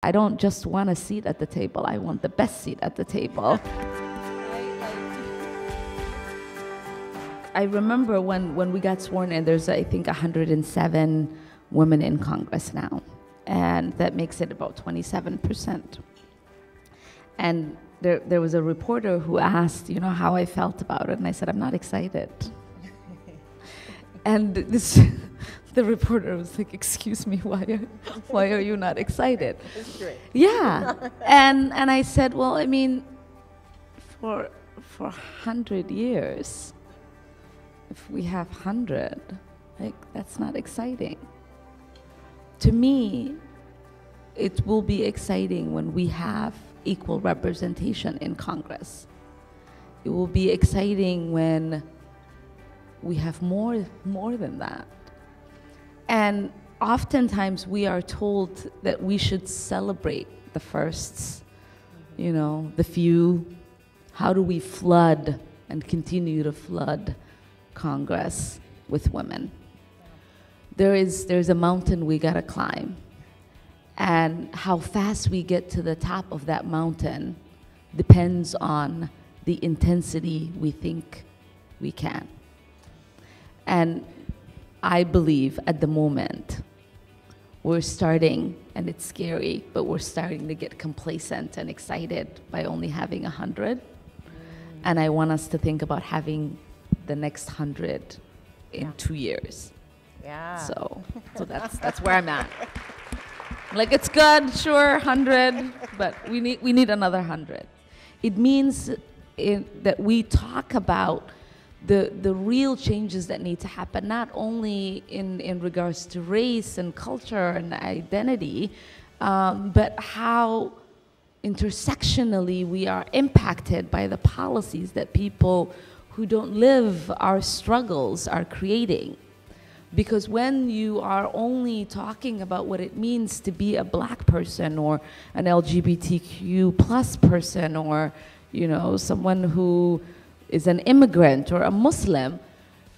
I don't just want a seat at the table, I want the best seat at the table. I remember when we got sworn in, there's I think 107 women in Congress now, and that makes it about 27%. And there was a reporter who asked, you know, how I felt about it, and I said, I'm not excited. And the reporter was like, excuse me, why are you not excited? It's great. Yeah, and I said, well, I mean, for 100 years, if we have 100, like, that's not exciting. To me, it will be exciting when we have equal representation in Congress. It will be exciting when we have more than that. And oftentimes we are told that we should celebrate the firsts, you know, the few. How do we flood and continue to flood Congress with women? There's a mountain we gotta climb. And how fast we get to the top of that mountain depends on the intensity we think we can. And I believe at the moment, we're starting, and it's scary, but we're starting to get complacent and excited by only having 100. And I want us to think about having the next 100 in 2 years. Yeah. So that's where I'm at. Like, it's good, sure, 100, but we need another 100. It means that we talk about the real changes that need to happen, not only in regards to race and culture and identity, but how intersectionally we are impacted by the policies that people who don't live our struggles are creating. Because when you are only talking about what it means to be a black person or an LGBTQ plus person, or, you know, someone who is an immigrant or a Muslim,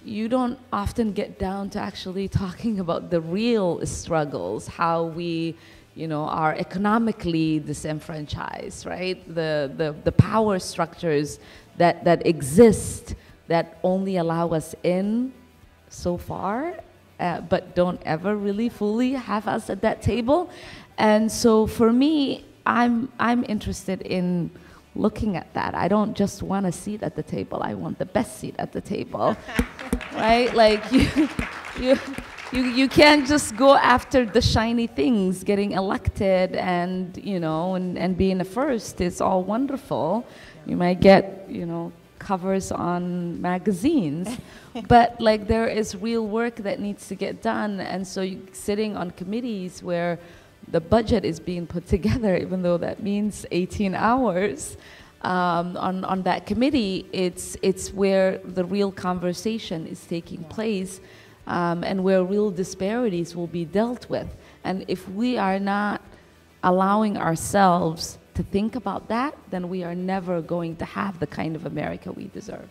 you don't often get down to actually talking about the real struggles, how we, you know, are economically disenfranchised, right? The power structures that exist that only allow us in so far, but don't ever really fully have us at that table. And so for me, I'm interested in looking at that. I don't just want a seat at the table, I want the best seat at the table. Right? Like, you can't just go after the shiny things. Getting elected and, you know, and being a first is all wonderful. You might get, you know, covers on magazines, but like, there is real work that needs to get done. And so sitting on committees where the budget is being put together, even though that means 18 hours on that committee, it's where the real conversation is taking place, and where real disparities will be dealt with. And if we are not allowing ourselves to think about that, then we are never going to have the kind of America we deserve.